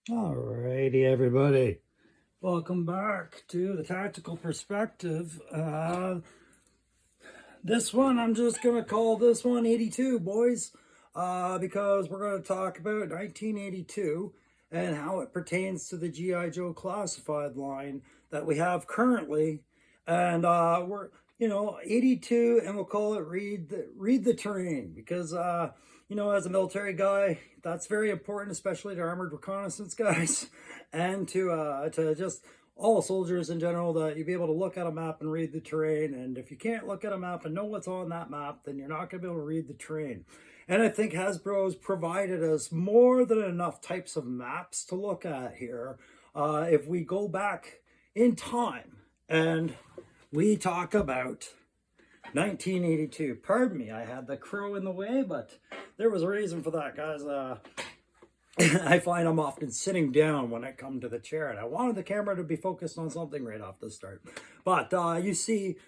Alrighty, everybody. Welcome back to the Tactical Perspective. This one, I'm just going to call this one 82, boys, because we're going to talk about 1982 and how it pertains to the G.I. Joe classified line that we have currently. And we're, 82, and we'll call it read the terrain, because as a military guy, that's very important, especially to armored reconnaissance guys, and to just all soldiers in general, that you be able to look at a map and read the terrain. And if you can't look at a map and know what's on that map, then you're not going to be able to read the terrain. And I think Hasbro's provided us more than enough types of maps to look at here. If we go back in time and we talk about 1982. Pardon me, I had the crow in the way, but there was a reason for that, guys. I find I'm often sitting down when I come to the chair, and I wanted the camera to be focused on something right off the start. But you see,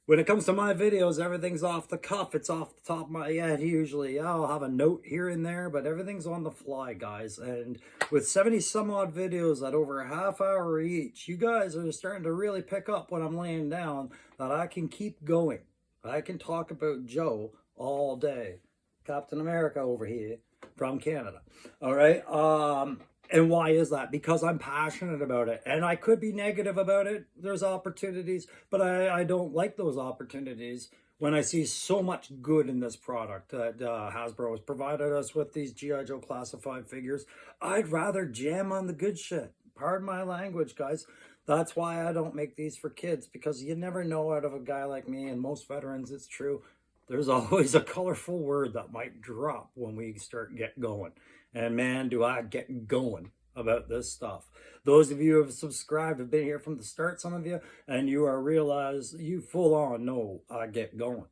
when it comes to my videos, everything's off the cuff. It's off the top of my head. Usually, I'll have a note here and there, but everything's on the fly, guys. And with 70 some odd videos at over a half hour each, you guys are starting to really pick up when I'm laying down that I can keep going. I can talk about Joe all day. Captain America over here from Canada. All right. And why is that? Because I'm passionate about it, and I could be negative about it. There's opportunities, but I don't like those opportunities when I see so much good in this product that Hasbro has provided us with, these G.I. Joe classified figures. I'd rather jam on the good shit. Pardon my language, guys. That's why I don't make these for kids, because you never know out of a guy like me, and most veterans, it's true. There's always a colorful word that might drop when we start get going. And man, do I get going about this stuff. Those of you who have subscribed have been here from the start, some of you, and you are realize you full on know I get going.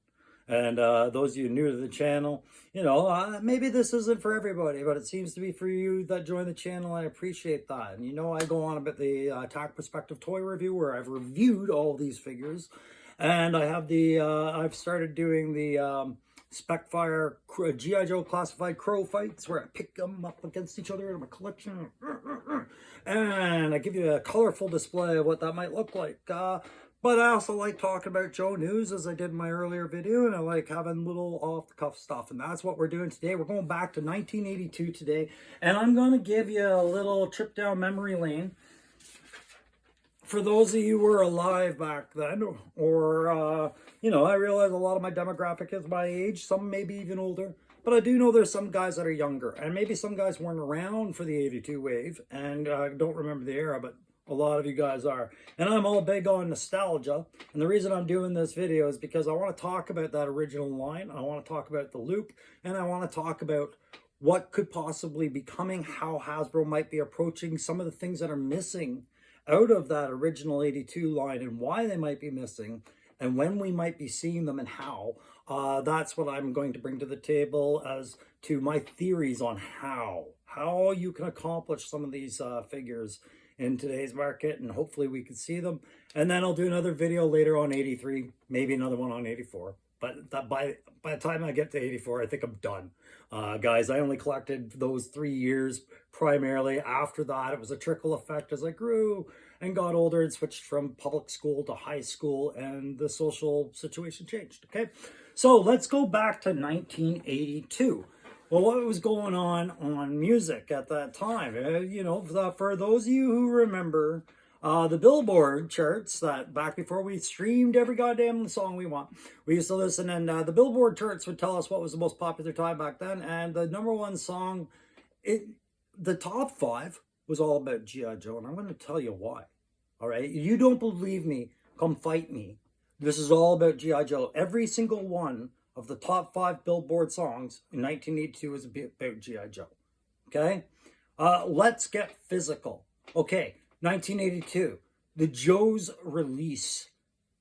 And those of you new to the channel, maybe this isn't for everybody, but it seems to be for you that join the channel. I appreciate that. And I go on about the Tac Perspective toy review, where I've reviewed all these figures. And I have I've started doing the Specfire G.I. Joe classified crow fights, where I pick them up against each other in my collection. And I give you a colorful display of what that might look like. But I also like talking about Joe news, as I did in my earlier video, and I like having little off-the-cuff stuff, and that's what we're doing today. We're going back to 1982 today, and I'm going to give you a little trip down memory lane. For those of you who were alive back then, or, I realize a lot of my demographic is my age, some maybe even older, but I do know there's some guys that are younger, and maybe some guys weren't around for the 82 wave, and don't remember the era, but a lot of you guys are. And I'm all big on nostalgia, and the reason I'm doing this video is because I want to talk about that original line, I want to talk about the loop, and I want to talk about what could possibly be coming, how Hasbro might be approaching some of the things that are missing out of that original 82 line, and why they might be missing, and when we might be seeing them, and how. That's what I'm going to bring to the table as to my theories on how you can accomplish some of these figures in today's market, and hopefully we can see them. And then I'll do another video later on 83, maybe another one on 84. But by the time I get to 84, I think I'm done. Guys, I only collected those 3 years primarily. After that, it was a trickle effect as I grew and got older and switched from public school to high school, and the social situation changed, okay? So let's go back to 1982. Well, what was going on music at that time? For those of you who remember the Billboard charts, that back before we streamed every goddamn song we want, we used to listen, and the Billboard charts would tell us what was the most popular time back then, and the number one song, the top 5 was all about G.I. Joe, and I'm going to tell you why. All right, you don't believe me, come fight me. This is all about G.I. Joe. Every single one of the top 5 Billboard songs in 1982 is about G.I. Joe. Okay, let's get physical. Okay, 1982, the Joes release,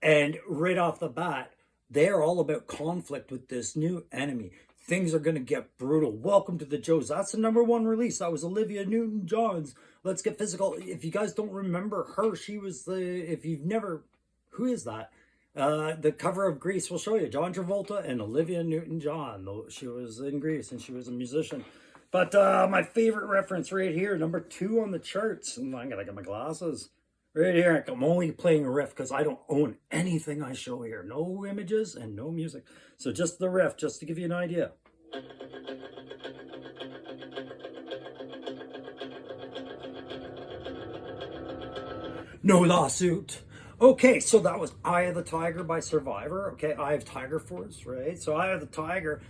and right off the bat, they're all about conflict with this new enemy. Things are going to get brutal. Welcome to the Joes. That's the number 1 release. That was Olivia Newton-John's Let's Get Physical. If you guys don't remember her, she was if you've never, who is that? The cover of Grease will show you John Travolta and Olivia Newton-John. She was in Grease, and she was a musician. But my favorite reference right here, number 2 on the charts. And I gotta get my glasses. Right here, I'm only playing a riff because I don't own anything I show here. No images and no music. So just the riff, just to give you an idea. No lawsuit. Okay, so that was Eye of the Tiger by Survivor. Okay, Eye of Tiger Force, right? So Eye of the Tiger,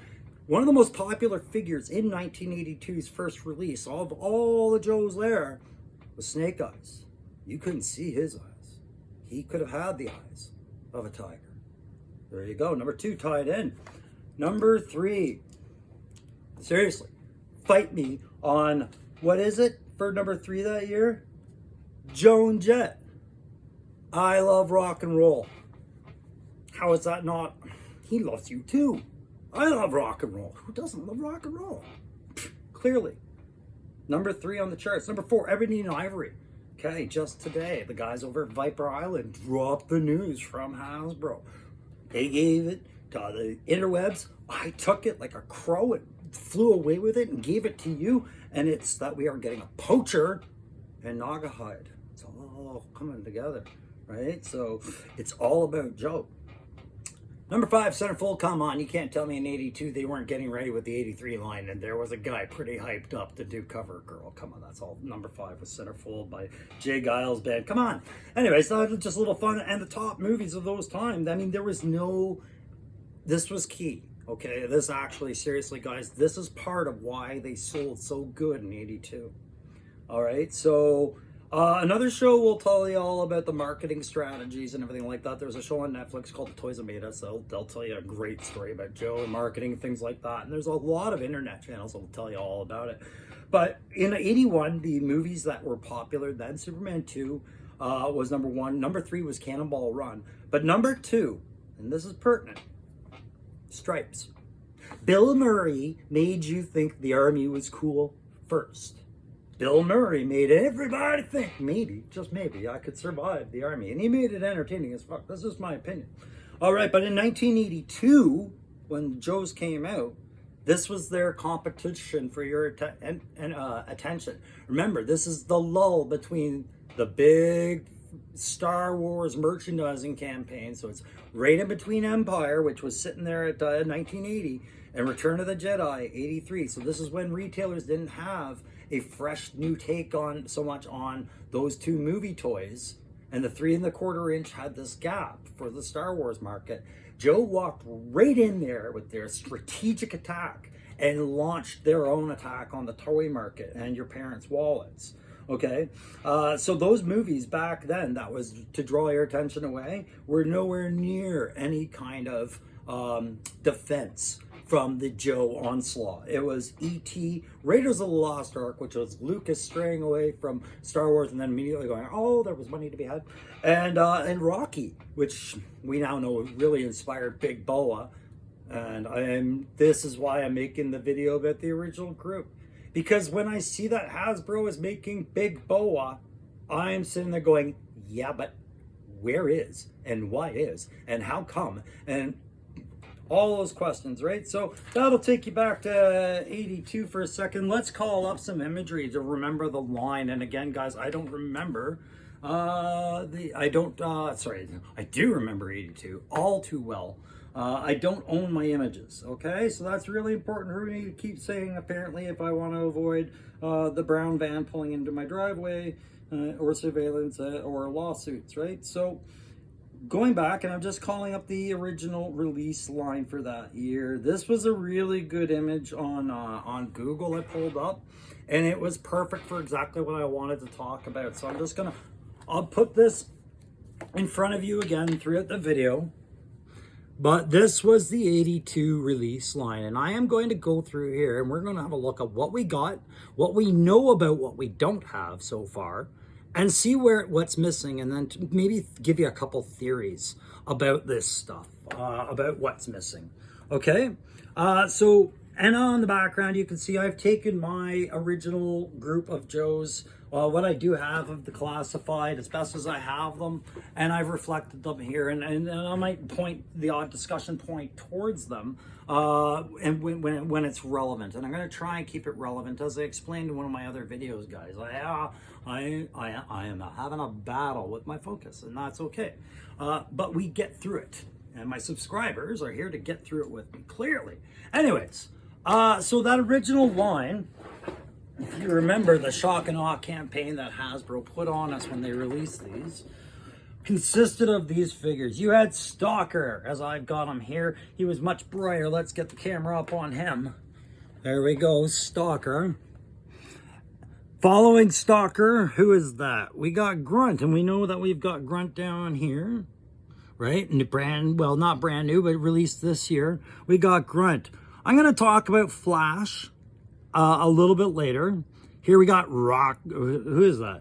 one of the most popular figures in 1982's first release of all the Joes there was Snake Eyes. You couldn't see his eyes. He could have had the eyes of a tiger. There you go. Number 2 tied in. Number 3. Seriously, fight me on, what is it for number 3 that year? Joan Jett. I love rock and roll. How is that not? He loves you too. I love rock and roll. Who doesn't love rock and roll? Clearly. Number 3 on the charts. Number 4, Ebony and Ivory. Okay, just today, the guys over at Viper Island dropped the news from Hasbro. They gave it to the interwebs. I took it like a crow and flew away with it and gave it to you. And it's that we are getting a poacher and Naugahyde. It's all coming together, right? So it's all about Joe. Number 5, Centerfold. Come on, you can't tell me in 82 they weren't getting ready with the 83 line and there was a guy pretty hyped up to do Cover Girl. Come on, that's all. Number 5 was Centerfold by Jay Giles Band. Come on. Anyways, that was just a little fun. And the top movies of those times, I mean, there was no, this was key. Okay, this actually, seriously, guys, this is part of why they sold so good in 82. All right, so another show will tell you all about the marketing strategies and everything like that. There's a show on Netflix called The Toys That Made Us. They'll tell you a great story about Joe and marketing, things like that. And there's a lot of internet channels that will tell you all about it. But in 81, the movies that were popular then, Superman 2 was number 1. Number 3 was Cannonball Run. But number 2, and this is pertinent, Stripes. Bill Murray made you think the army was cool first. Bill Murray made everybody think maybe, just maybe, I could survive the army. And he made it entertaining as fuck. This is my opinion. All right, but in 1982, when Joe's came out, this was their competition for your attention. Remember, this is the lull between the big Star Wars merchandising campaign. So it's right in between Empire, which was sitting there at 1980, and Return of the Jedi, 83. So this is when retailers didn't have a fresh new take on so much on those 2 movie toys, and the 3 1/4 inch had this gap for the Star Wars market. Joe walked right in there with their strategic attack and launched their own attack on the toy market and your parents' wallets. Okay, so those movies back then that was to draw your attention away were nowhere near any kind of defense from the Joe onslaught. It was E.T., Raiders of the Lost Ark, which was Lucas straying away from Star Wars and then immediately going, oh, there was money to be had. And Rocky, which we now know really inspired Big Boa. And this is why I'm making the video about the original group. Because when I see that Hasbro is making Big Boa, I'm sitting there going, yeah, but where is and why is and how come? And all those questions, right? So that'll take you back to 82 for a second. Let's call up some imagery to remember the line. And again, guys, I don't remember I do remember 82 all too well. I don't own my images, okay? So that's really important for me to keep saying, apparently, if I want to avoid the brown van pulling into my driveway or surveillance or lawsuits, right? So going back, and I'm just calling up the original release line for that year. This was a really good image on Google I pulled up, and it was perfect for exactly what I wanted to talk about. So I'll put this in front of you again throughout the video. But this was the 82 release line, and I am going to go through here, and we're going to have a look at what we got, what we know about what we don't have so far, and see what's missing, and then maybe give you a couple theories about this stuff, about what's missing. Okay, so And on the background, you can see I've taken my original group of Joes, what I do have of the classified, as best as I have them, and I've reflected them here. And I might point the odd discussion point towards them and when it's relevant. And I'm going to try and keep it relevant, as I explained in one of my other videos, guys. I am having a battle with my focus, and that's okay. But we get through it. And my subscribers are here to get through it with me, clearly. Anyways. So that original line, if you remember the shock and awe campaign that Hasbro put on us when they released these, consisted of these figures. You had Stalker, as I've got him here. He was much brighter. Let's get the camera up on him. There we go, Stalker. Following Stalker, who is that? We got Grunt, and we know that we've got Grunt down here, right? And well, not brand new, but released this year. We got Grunt. I'm going to talk about Flash a little bit later. Here we got Rock. Who is that?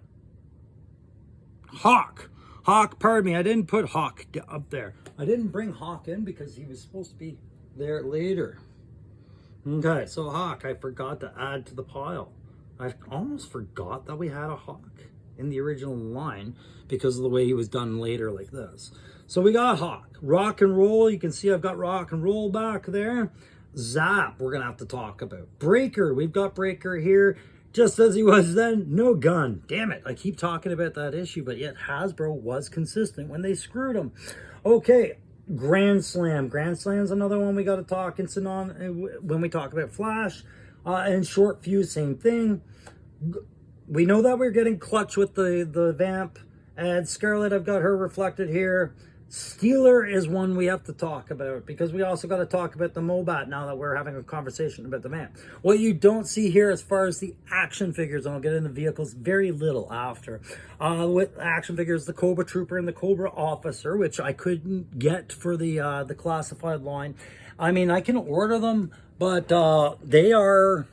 Hawk. Hawk, pardon me. I didn't put Hawk up there. I didn't bring Hawk in because he was supposed to be there later. Okay, so Hawk, I forgot to add to the pile. I almost forgot that we had a Hawk in the original line because of the way he was done later like this. So we got Hawk. Rock and Roll. You can see I've got Rock and Roll back there. Zap, we're going to have to talk about. Breaker, we've got Breaker here, just as he was then, no gun. Damn it, I keep talking about that issue, but yet Hasbro was consistent when they screwed him. Okay, Grand Slam. Grand Slam's another one we got to talk instant on when we talk about Flash. And Short Fuse, same thing. We know that we're getting Clutch with the Vamp. And Scarlet, I've got her reflected here. Steeler is one we have to talk about because we also got to talk about the MOAT now that we're having a conversation about the Vamp. What you don't see here as far as the action figures, and I'll get into vehicles very little after. With action figures, the Cobra Trooper and the Cobra Officer, which I couldn't get for the classified line. I mean, I can order them, but they're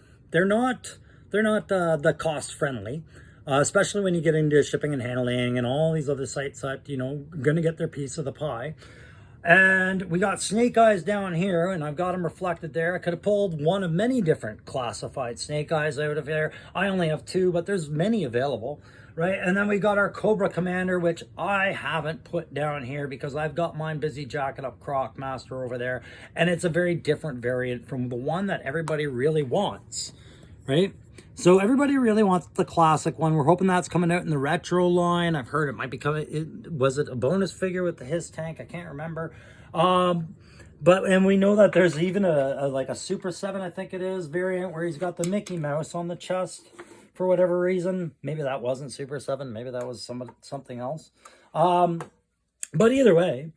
not the cost friendly. Especially when you get into shipping and handling and all these other sites that, you know, going to get their piece of the pie. And we got Snake Eyes down here, and I've got them reflected there. I could have pulled one of many different classified Snake Eyes out of there. I only have two, but there's many available, right? And then we got our Cobra Commander, which I haven't put down here because I've got mine busy jacking up Croc Master over there. And it's a very different variant from the one that everybody really wants, right? So everybody really wants the classic one. We're hoping that's coming out in the retro line. I've heard it might be coming. Was it a bonus figure with the his tank? I can't remember. And we know that there's even like a Super 7, I think it is, variant where he's got the Mickey Mouse on the chest for whatever reason. Maybe that wasn't Super 7. Maybe that was something else. But either way,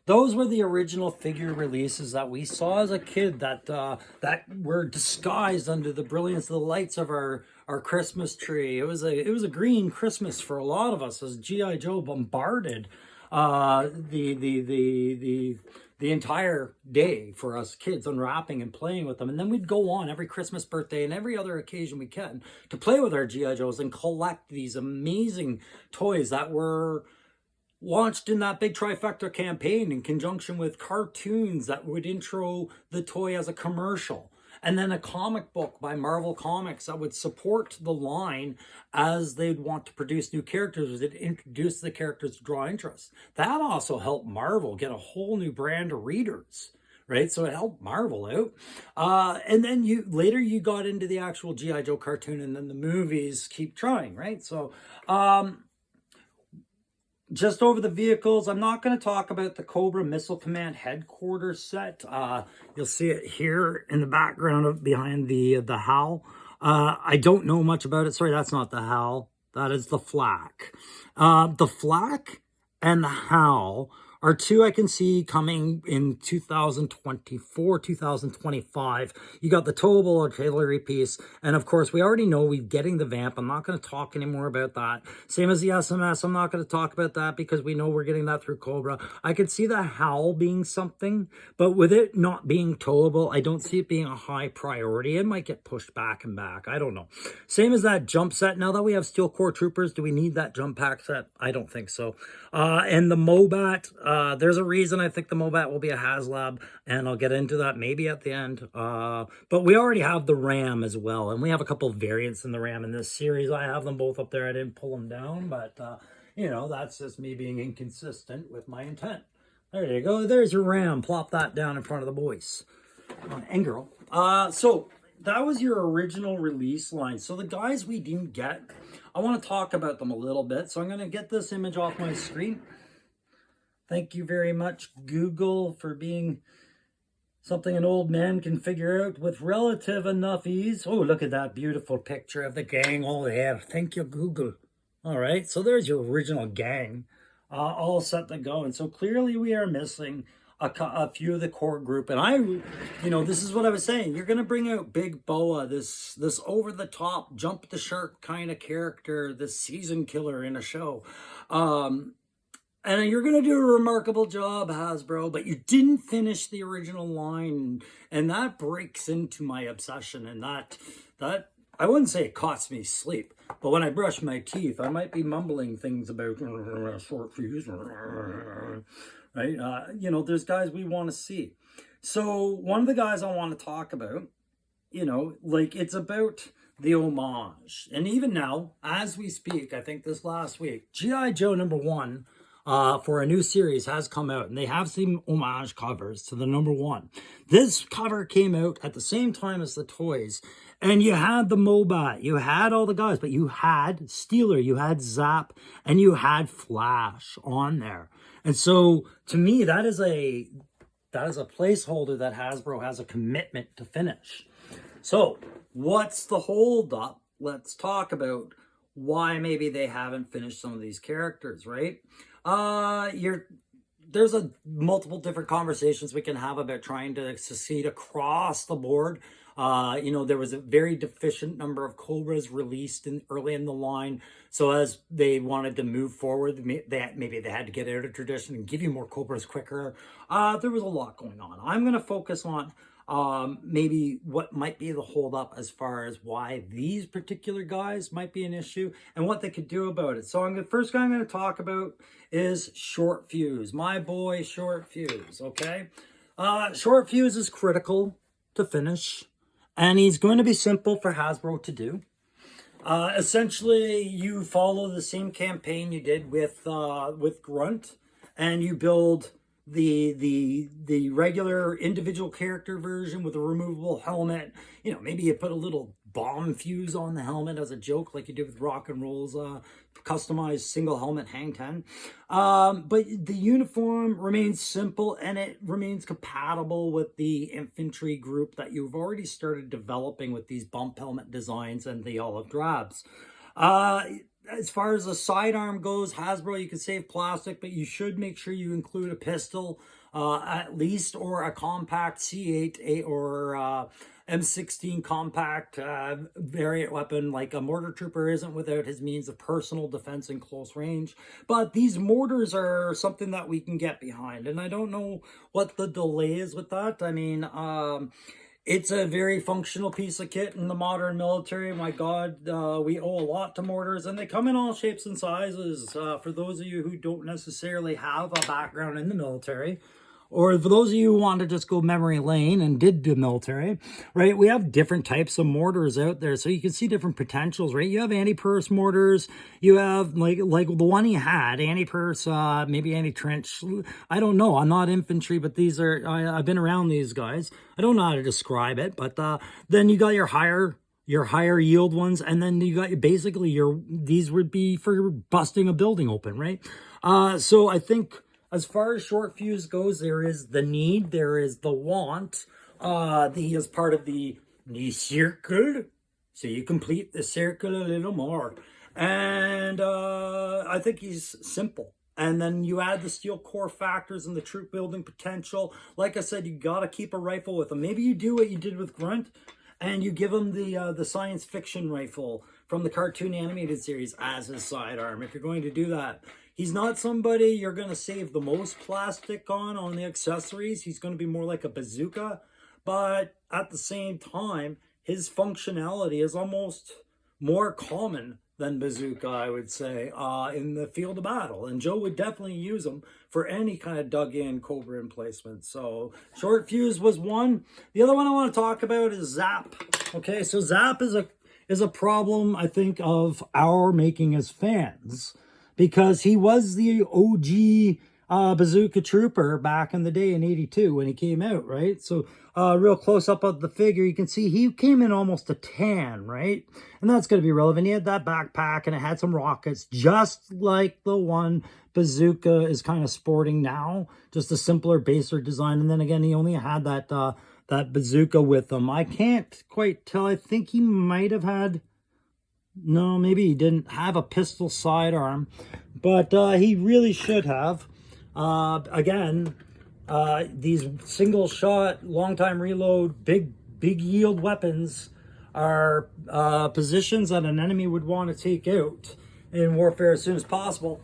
those were the original figure releases that we saw as a kid that were disguised under the brilliance of the lights of our Christmas tree. It was a green Christmas for a lot of us as G.I. Joe bombarded the entire day for us kids, unwrapping and playing with them. And then we'd go on every Christmas, birthday, and every other occasion we can to play with our G.I. Joes and collect these amazing toys that were launched in that big trifecta campaign in conjunction with cartoons that would intro the toy as a commercial. And then a comic book by Marvel Comics that would support the line as they'd want to produce new characters. It introduced the characters to draw interest. That also helped Marvel get a whole new brand of readers, right? So it helped Marvel out. And then later you got into the actual G.I. Joe cartoon, and then the movies keep trying, right? So just over the vehicles, I'm not going to talk about the Cobra Missile Command headquarters set. You'll see it here in the background behind the HAL. I don't know much about it. Sorry, that's not the HAL. That is the Flak. The Flak and the HAL are two I can see coming in 2024, 2025. You got the towable artillery piece. And of course, we already know we're getting the Vamp. I'm not going to talk anymore about that. Same as the SMS. I'm not going to talk about that because we know we're getting that through Cobra. I could see the HOWL being something, but with it not being towable, I don't see it being a high priority. It might get pushed back and back. I don't know. Same as that jump set. Now that we have Steel Core Troopers, do we need that jump pack set? I don't think so. And the MOAT, There's a reason I think the MOAT will be a HasLab, and I'll get into that maybe at the end. But we already have the RAM as well, and we have a couple of variants in the RAM in this series. I have them both up there. I didn't pull them down, but you know, that's just me being inconsistent with my intent. There you go. There's your RAM. Plop that down in front of the boys and girl. So that was your original release line. So the guys we didn't get, I want to talk about them a little bit. So I'm going to get this image off my screen. Thank you very much, Google, for being something an old man can figure out with relative enough ease. Oh, look at that beautiful picture of the gang all there. Thank you, Google. All right, so there's your original gang, all set to go. And so clearly we are missing a few of the core group. And you know, this is what I was saying. You're going to bring out Big Boa, this over-the-top, jump-the-shark kind of character, this season killer in a show. And you're going to do a remarkable job, Hasbro, but you didn't finish the original line. And that breaks into my obsession. And that I wouldn't say it costs me sleep, but when I brush my teeth, I might be mumbling things about short fuse, right? You know, there's guys we want to see. So one of the guys I want to talk about, you know, like it's about the homage. And even now, as we speak, I think this last week, G.I. Joe #1, for a new series has come out, and they have some homage covers to the #1. This cover came out at the same time as the toys, and you had the MOAT, you had all the guys, but you had Steeler, you had Zap, and you had Flash on there. And so to me, that is a placeholder that Hasbro has a commitment to finish. So what's the hold up? Let's talk about why maybe they haven't finished some of these characters, right? There's multiple different conversations we can have about trying to succeed across the board. You know, there was a very deficient number of Cobras released early in the line. So as they wanted to move forward, maybe they had to get out of tradition and give you more Cobras quicker. There was a lot going on. I'm going to focus on maybe what might be the holdup as far as why these particular guys might be an issue and what they could do about it. So the first guy I'm going to talk about is Short Fuse, my boy Short Fuse. Okay, Short Fuse is critical to finish, and he's going to be simple for Hasbro to do. Essentially, you follow the same campaign you did with Grunt, and you build the regular individual character version with a removable helmet. You know, maybe you put a little bomb fuse on the helmet as a joke, like you did with Rock and Roll's customized single helmet hang 10. But the uniform remains simple, and it remains compatible with the infantry group that you've already started developing with these bump helmet designs and the olive drabs. As far as the sidearm goes, Hasbro, you can save plastic, but you should make sure you include a pistol, at least, or a compact C8 or M16 compact variant weapon. Like a mortar trooper isn't without his means of personal defense in close range. But these mortars are something that we can get behind, and I don't know what the delay is with that. I mean, it's a very functional piece of kit in the modern military. My God, we owe a lot to mortars, and they come in all shapes and sizes. For those of you who don't necessarily have a background in the military, or for those of you who want to just go memory lane and did the military, right? We have different types of mortars out there, so you can see different potentials, right? You have anti-purse mortars. You have like the one he had, anti-purse, maybe anti-trench. I don't know. I'm not infantry, but these are. I've been around these guys. I don't know how to describe it, but then you got your higher yield ones, and then you got these would be for busting a building open, right? So I think, as far as Short Fuse goes, there is the need, there is the want. He is part of the circle, so you complete the circle a little more. And I think he's simple. And then you add the steel core factors and the troop building potential. Like I said, you got to keep a rifle with him. Maybe you do what you did with Grunt, and you give him the science fiction rifle from the cartoon animated series as his sidearm. If you're going to do that, he's not somebody you're going to save the most plastic on the accessories. He's going to be more like a bazooka. But at the same time, his functionality is almost more common than bazooka, I would say, in the field of battle. And Joe would definitely use them for any kind of dug-in Cobra emplacement. So short fuse was one. The other one I want to talk about is Zap. Okay, so Zap is a problem, I think, of our making as fans, because he was the OG bazooka trooper back in the day in '82 when he came out, right? So real close up of the figure, you can see he came in almost a tan, right? And that's going to be relevant. He had that backpack and it had some rockets, just like the one bazooka is kind of sporting now, just a simpler, baser design. And then again, he only had that that bazooka with him. I can't quite tell. I think he might have had, no, maybe he didn't have a pistol sidearm, but he really should have. Again, these single shot, long time reload, big yield weapons are positions that an enemy would want to take out in warfare as soon as possible.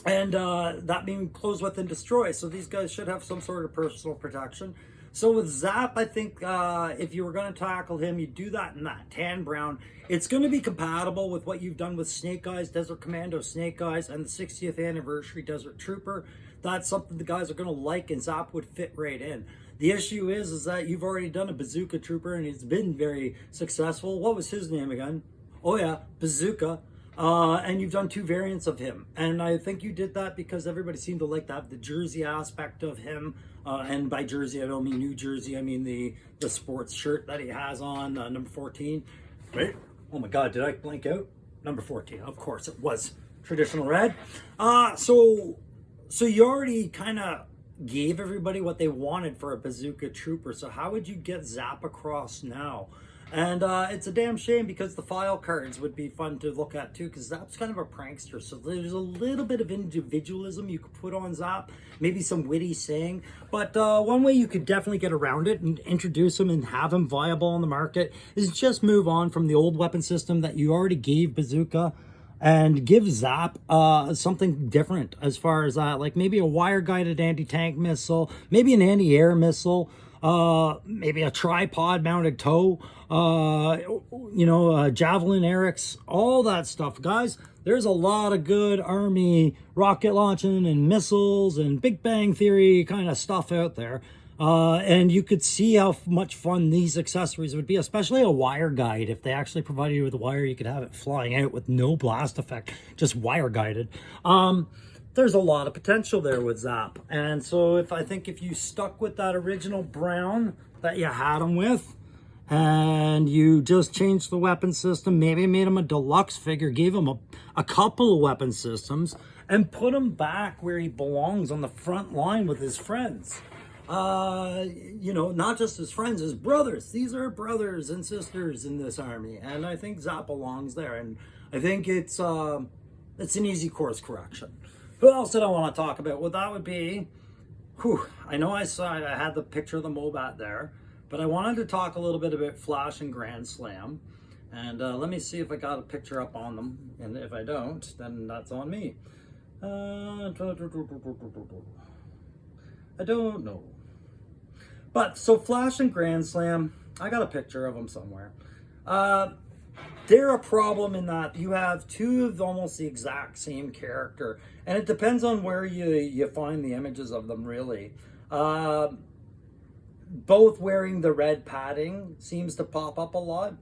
And that being close with and destroy. So these guys should have some sort of personal protection. So with Zap, I think if you were going to tackle him, you do that in that tan brown. It's going to be compatible with what you've done with Snake Eyes, Desert Commando Snake Eyes, and the 60th Anniversary Desert Trooper. That's something the guys are going to like, and Zap would fit right in. The issue is that you've already done a Bazooka Trooper, and he's been very successful. What was his name again? Oh yeah, Bazooka. And you've done two variants of him. And I think you did that because everybody seemed to like that, the jersey aspect of him. And by jersey, I don't mean New Jersey. I mean the sports shirt that he has on, number 14. Right? Oh my God, did I blank out? Number 14. Of course, it was traditional red. So you already kind of gave everybody what they wanted for a Bazooka Trooper. So how would you get Zap across now? And it's a damn shame because the file cards would be fun to look at too, because Zap's kind of a prankster. So there's a little bit of individualism you could put on Zap, maybe some witty saying. But one way you could definitely get around it and introduce him and have him viable on the market is just move on from the old weapon system that you already gave Bazooka and give Zap something different as far as that, like maybe a wire-guided anti-tank missile, maybe an anti-air missile, maybe a tripod mounted tow, javelin Erics, all that stuff. Guys, there's a lot of good Army rocket launching and missiles and Big Bang Theory kind of stuff out there. And you could see how much fun these accessories would be, especially a wire guide. If they actually provided you with a wire, you could have it flying out with no blast effect, just wire guided. There's a lot of potential there with Zap. And so I think if you stuck with that original brown that you had him with, and you just changed the weapon system, maybe made him a deluxe figure, gave him a couple of weapon systems, and put him back where he belongs on the front line with his friends. Not just his friends, his brothers. These are brothers and sisters in this army. And I think Zap belongs there. And I think it's an easy course correction. Who else did I want to talk about? Well, that would be, I know I had the picture of the MOAT there, but I wanted to talk a little bit about Flash and Grand Slam. And let me see if I got a picture up on them. And if I don't, then that's on me. I don't know. But so Flash and Grand Slam, I got a picture of them somewhere. They're a problem in that you have two of almost the exact same character, and it depends on where you find the images of them, really. Both wearing the red padding seems to pop up a lot.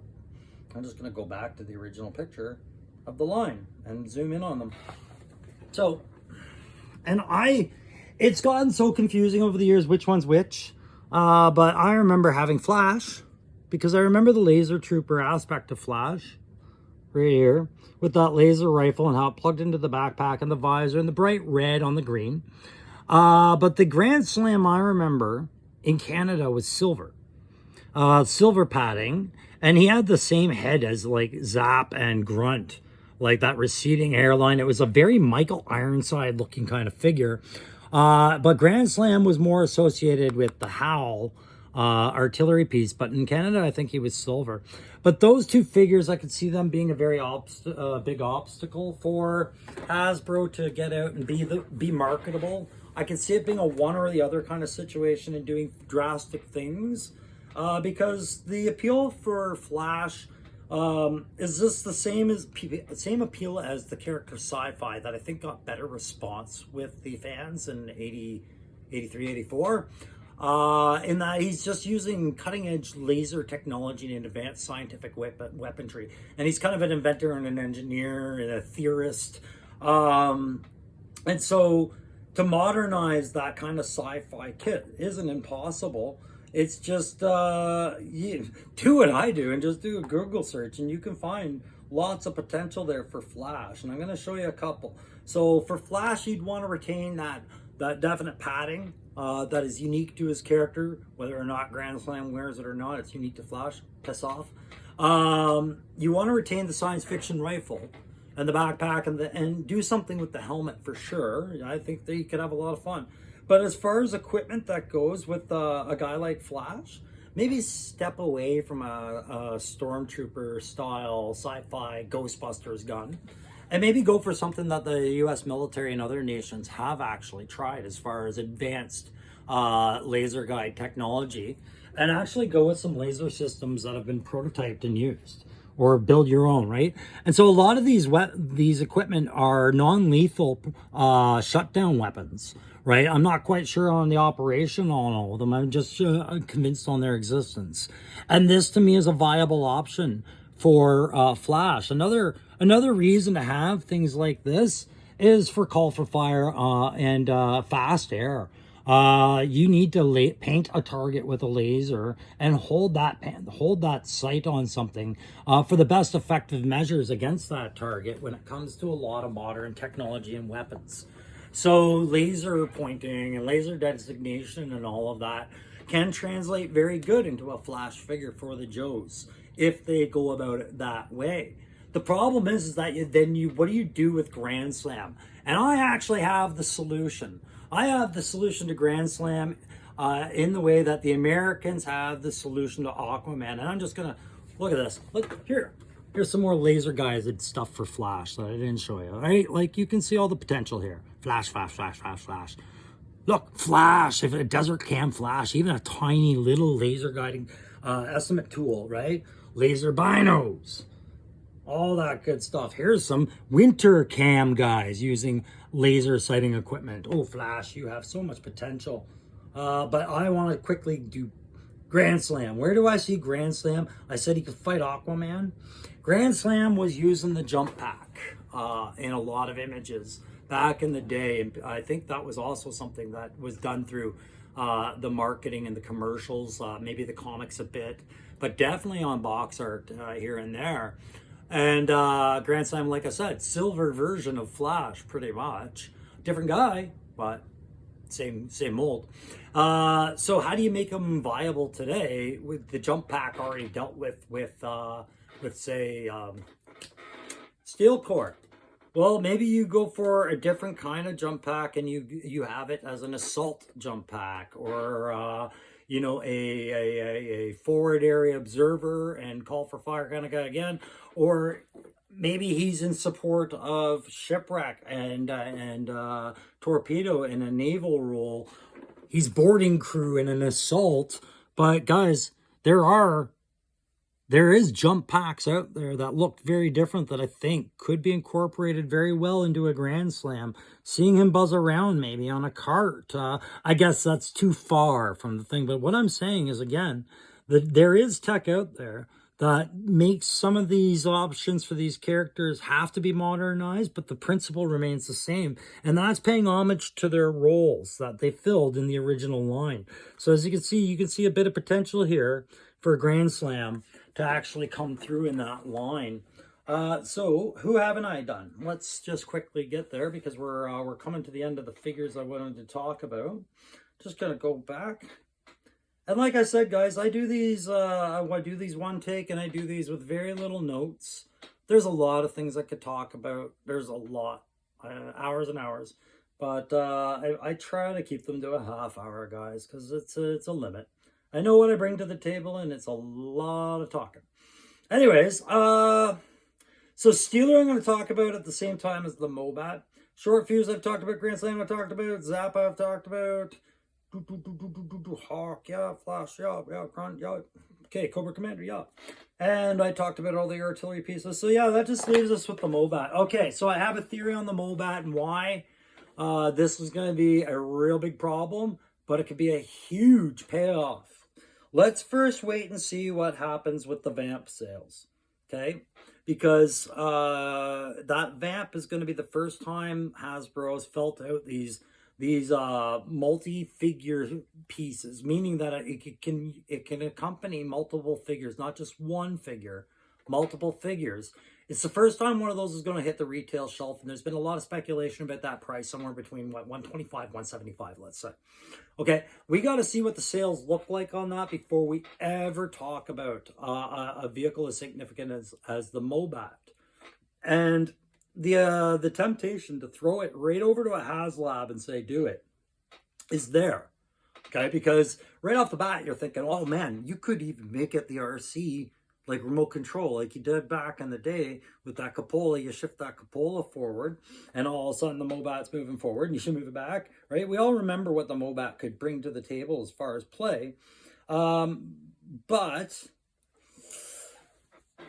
I'm just going to go back to the original picture of the line and zoom in on them. So, it's gotten so confusing over the years which one's which, but I remember having Flash, because I remember the laser trooper aspect of Flash right here with that laser rifle and how it plugged into the backpack and the visor and the bright red on the green. But the Grand Slam I remember in Canada was silver padding, and he had the same head as like Zap and Grunt, like that receding hairline. It was a very Michael Ironside looking kind of figure. But Grand Slam was more associated with the Howl artillery piece, but in Canada I think he was silver. But those two figures, I could see them being a very big obstacle for Hasbro to get out and be marketable. I can see it being a one or the other kind of situation and doing drastic things, because the appeal for Flash Is this the same appeal as the character Sci-Fi that I think got better response with the fans in 80, 83, 84? In that he's just using cutting edge laser technology and advanced scientific weaponry. And he's kind of an inventor and an engineer and a theorist. And so to modernize that kind of sci-fi kit isn't impossible. It's just you do what I do and just do a Google search, and you can find lots of potential there for Flash. And I'm going to show you a couple. So for Flash, you'd want to retain that definite padding that is unique to his character, whether or not Grand Slam wears it or not. It's unique to Flash. Piss off. You want to retain the science fiction rifle and the backpack and do something with the helmet for sure. I think that you could have a lot of fun. But as far as equipment that goes with a guy like Flash, maybe step away from a stormtrooper style sci-fi Ghostbusters gun and maybe go for something that the US military and other nations have actually tried as far as advanced laser guide technology, and actually go with some laser systems that have been prototyped and used, or build your own, right? And so a lot of these equipment are non-lethal shutdown weapons, right? I'm not quite sure on the operation on all of them. I'm just convinced on their existence. And this to me is a viable option for Flash. Another reason to have things like this is for call for fire and fast air. You need to paint a target with a laser and hold that sight on something for the best effective measures against that target when it comes to a lot of modern technology and weapons. So laser pointing and laser designation and all of that can translate very good into a Flash figure for the Joes if they go about it that way. The problem is that what do you do with Grand Slam? And I actually have the solution. I have the solution to Grand Slam in the way that the Americans have the solution to Aquaman. And I'm just gonna look at this. Look here. Here's some more laser guided stuff for Flash that I didn't show you. Right? Like you can see all the potential here. Flash, flash, flash, flash, flash. Look, Flash. If a desert cam Flash, even a tiny little laser guiding estimate tool, right? Laser binos. All that good stuff. Here's some winter cam guys using laser sighting equipment. Oh, Flash, you have so much potential. But I want to quickly do Grand Slam. Where do I see Grand Slam? I said he could fight Aquaman. Grand Slam was using the jump pack in a lot of images back in the day. And I think that was also something that was done through the marketing and the commercials, maybe the comics a bit, but definitely on box art here and there. And Grand Slam, like I said, silver version of Flash, pretty much. Different guy, but same mold. So how do you make them viable today with the jump pack already dealt with say, steel core? Well, maybe you go for a different kind of jump pack and you have it as an assault jump pack, or you know, a forward area observer and call for fire kind of guy again. Or maybe he's in support of shipwreck and torpedo in a naval role. He's boarding crew in an assault. But guys, there is jump packs out there that look very different that I think could be incorporated very well into a Grand Slam. Seeing him buzz around maybe on a cart, I guess that's too far from the thing. But what I'm saying is, again, that there is tech out there that makes some of these options for these characters have to be modernized, but the principle remains the same. And that's paying homage to their roles that they filled in the original line. So as you can see a bit of potential here for a Grand Slam to actually come through in that line. So who haven't I done? Let's just quickly get there because we're coming to the end of the figures I wanted to talk about. Just gonna go back. And like I said, guys, I do these one take, and I do these with very little notes. There's a lot of things I could talk about. There's a lot, hours and hours. But I try to keep them to a half hour, guys, because it's a limit. I know what I bring to the table, and it's a lot of talking. Anyways, so Steeler I'm going to talk about at the same time as the MOAT. Short Fuse I've talked about. Grand Slam I've talked about. Zap I've talked about. Hawk, yeah, Flash, yeah, Grunt, yeah. Okay, Cobra Commander, yeah. And I talked about all the artillery pieces. So yeah, that just leaves us with the MOAT. Okay, so I have a theory on the MOAT and why this is going to be a real big problem, but it could be a huge payoff. Let's first wait and see what happens with the Vamp sales, okay? Because that Vamp is going to be the first time Hasbro has felt out these multi-figure pieces, meaning that it can accompany multiple figures, not just one figure, multiple figures. It's the first time one of those is going to hit the retail shelf, and there's been a lot of speculation about that price, somewhere between what, 125, 175, let's say. Okay, we got to see what the sales look like on that before we ever talk about a vehicle as significant as the MOAT. And the temptation to throw it right over to a HasLab and say, do it, is there. Okay, because right off the bat, you're thinking, oh man, you could even make it the RC like remote control, like you did back in the day with that cupola. You shift that cupola forward, and all of a sudden the MOAT's moving forward, and you should move it back, right? We all remember what the MOAT could bring to the table as far as play. But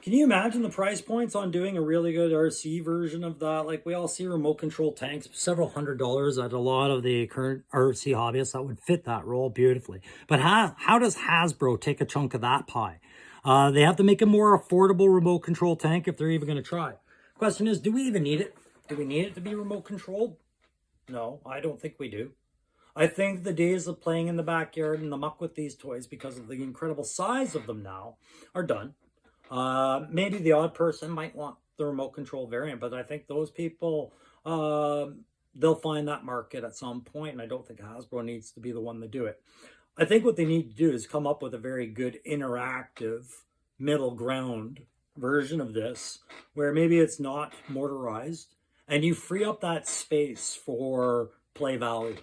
can you imagine the price points on doing a really good RC version of that? Like, we all see remote control tanks, several $100s at a lot of the current RC hobbyists that would fit that role beautifully. But how does Hasbro take a chunk of that pie? They have to make a more affordable remote control tank if they're even going to try. Question is, do we even need it? Do we need it to be remote controlled? No, I don't think we do. I think the days of playing in the backyard and the muck with these toys, because of the incredible size of them now, are done. Maybe the odd person might want the remote control variant, but I think those people, they'll find that market at some point, and I don't think Hasbro needs to be the one to do it. I think what they need to do is come up with a very good interactive middle ground version of this, where maybe it's not motorized, and you free up that space for play value,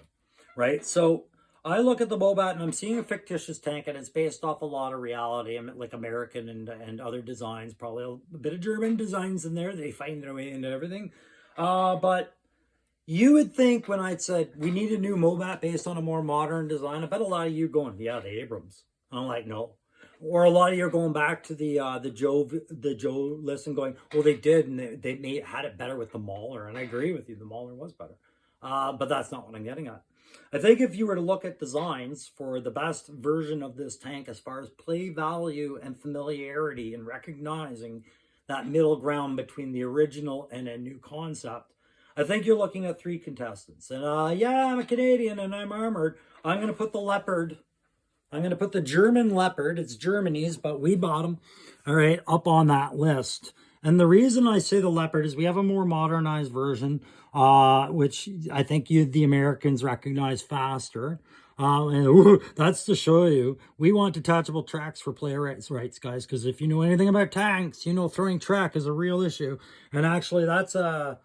right? So I look at the MOAT and I'm seeing a fictitious tank, and it's based off a lot of reality, like American and other designs, probably a bit of German designs in there. They find their way into everything. But you would think when I said we need a new MOAT based on a more modern design, I bet a lot of you going, yeah, the Abrams. I'm like, no. Or a lot of you are going back to the Joe list and going, well, they did, and they had it better with the Mauler. And I agree with you, the Mauler was better. But that's not what I'm getting at. I think if you were to look at designs for the best version of this tank as far as play value and familiarity and recognizing that middle ground between the original and a new concept, I think you're looking at 3 contestants. And yeah, I'm a Canadian and I'm armored. I'm going to put the Leopard. I'm going to put the German Leopard. It's Germany's, but we bought them. All right, up on that list. And the reason I say the Leopard is we have a more modernized version, which I think the Americans recognize faster. That's to show you, we want detachable tracks for player rights, guys, because if you know anything about tanks, you know throwing track is a real issue. And actually, that's the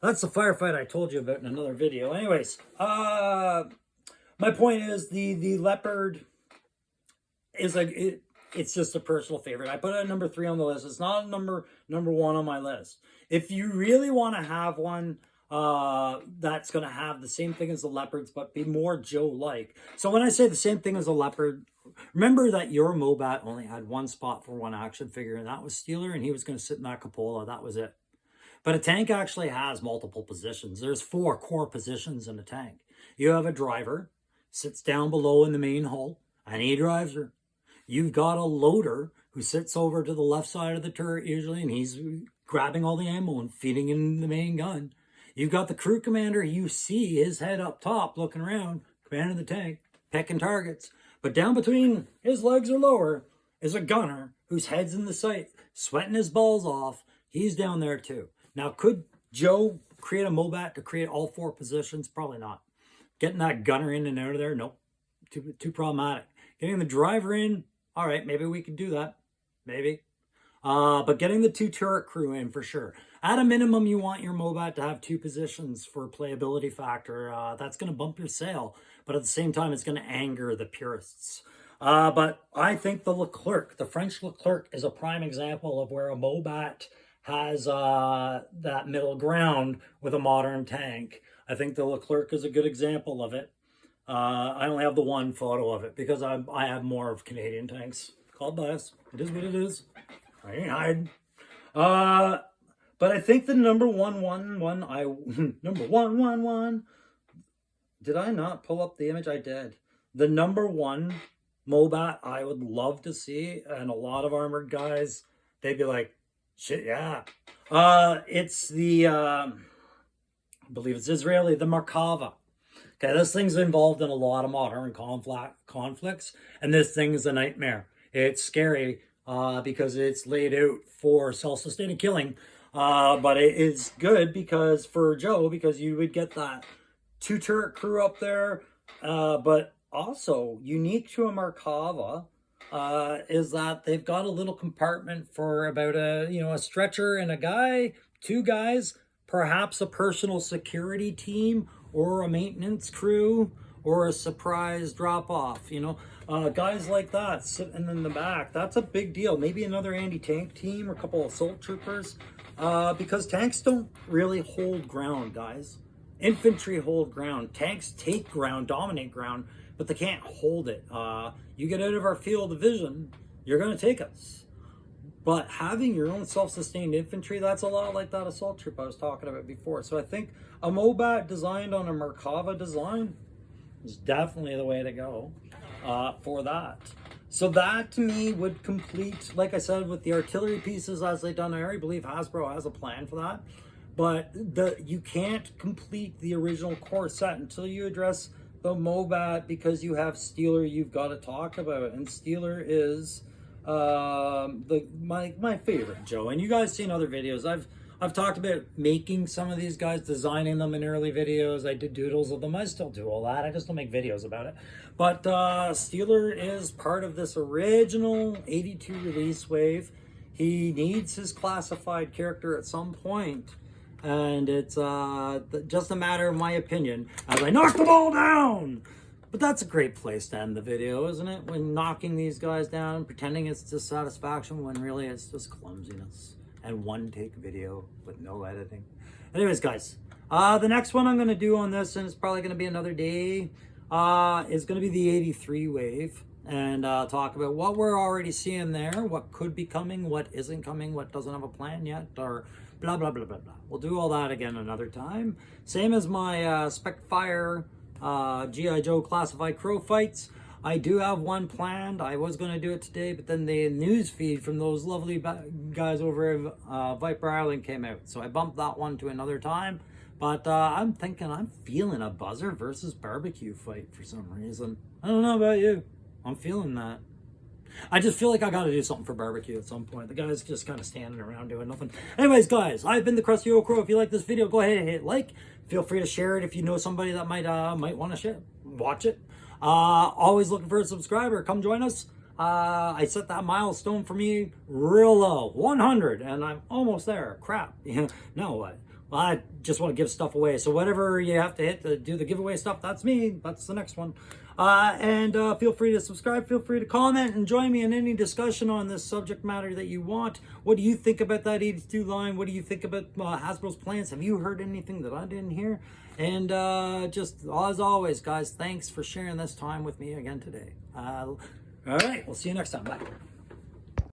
firefight I told you about in another video. Anyways, my point is the Leopard is it's just a personal favorite. I put it at number 3 on the list. It's not number 1 on my list. If you really want to have one that's going to have the same thing as the Leopards, but be more Joe-like. So when I say the same thing as a Leopard, remember that your MOAT only had one spot for one action figure, and that was Steeler, and he was going to sit in that cupola. That was it. But a tank actually has multiple positions. There's 4 core positions in a tank. You have a driver, sits down below in the main hull, and he drives her. You've got a loader who sits over to the left side of the turret usually, and he's grabbing all the ammo and feeding in the main gun. You've got the crew commander. You see his head up top looking around, commanding the tank, picking targets. But down between his legs or lower is a gunner whose head's in the sight, sweating his balls off. He's down there too. Now, could Joe create a MOAT to create all 4 positions? Probably not. Getting that gunner in and out of there? Nope. Too problematic. Getting the driver in? All right, maybe we could do that. Maybe. But getting the 2 turret crew in for sure. At a minimum, you want your MOAT to have 2 positions for playability factor. That's going to bump your sale. But at the same time, it's going to anger the purists. But I think the Leclerc, the French Leclerc, is a prime example of where a MOAT has that middle ground with a modern tank. I think the Leclerc is a good example of it. I only have the 1 photo of it because I have more of Canadian tanks. Called bias. It is what it is. I ain't hiding. But I think the number one, number one. Did I not pull up the image? I did. The number one MOAT I would love to see, and a lot of armored guys, they'd be like, shit, yeah. It's the, I believe it's Israeli, the Merkava. Okay, this thing's involved in a lot of modern conflicts, and this thing is a nightmare. It's scary because it's laid out for self-sustaining killing, but it is good because for Joe, because you would get that 2-turret crew up there, but also unique to a Merkava is that they've got a little compartment for about a stretcher and a guy, 2 guys, perhaps a personal security team or a maintenance crew or a surprise drop off, guys like that sitting in the back. That's a big deal. Maybe another anti-tank team or a couple of assault troopers, because tanks don't really hold ground, guys. Infantry hold ground. Tanks take ground, dominate ground, but they can't hold it. You get out of our field of vision, you're going to take us. But having your own self-sustained infantry, that's a lot like that assault troop I was talking about before. So I think a MOAT designed on a Merkava design is definitely the way to go for that. So that to me would complete, like I said, with the artillery pieces as they've done there. I believe Hasbro has a plan for that. But you can't complete the original core set until you address the MOAT, because you have Steeler you've got to talk about. And Steeler is my favorite, Joe. And you guys seen other videos. I've talked about making some of these guys, designing them in early videos. I did doodles of them. I still do all that. I just don't make videos about it. But Steeler is part of this original 82 release wave. He needs his classified character at some point. And it's just a matter of my opinion as I knock the ball down. But that's a great place to end the video, isn't it? When knocking these guys down, pretending it's dissatisfaction when really it's just clumsiness. And one-take video with no editing. Anyways, guys, the next one I'm going to do on this, and it's probably going to be another day, is going to be the 83 wave. And talk about what we're already seeing there, what could be coming, what isn't coming, what doesn't have a plan yet, or blah, blah, blah, blah, blah. We'll do all that again another time. Same as my Specfire G.I. Joe classified crow fights. I do have one planned. I was going to do it today, but then the news feed from those lovely guys over at Viper Island came out. So I bumped that one to another time. But I'm feeling a buzzer versus barbecue fight for some reason. I don't know about you. I'm feeling that. I just feel like I got to do something for barbecue at some point. The guy's just kind of standing around doing nothing. Anyways, guys, I've been the Crusty Old Crow. If you like this video, go ahead and hit like. Feel free to share it if you know somebody that might want to watch it. Always looking for a subscriber. Come join us. I set that milestone for me real low, 100, and I'm almost there. Crap. Now what? Well, I just want to give stuff away. So whatever you have to hit to do the giveaway stuff, that's me. That's the next one. And feel free to subscribe. Feel free to comment and join me in any discussion on this subject matter that you want. What do you think about that 82 line? What do you think about Hasbro's plans? Have you heard anything that I didn't hear? And just as always, guys, thanks for sharing this time with me again today. All right, we'll see you next time. Bye.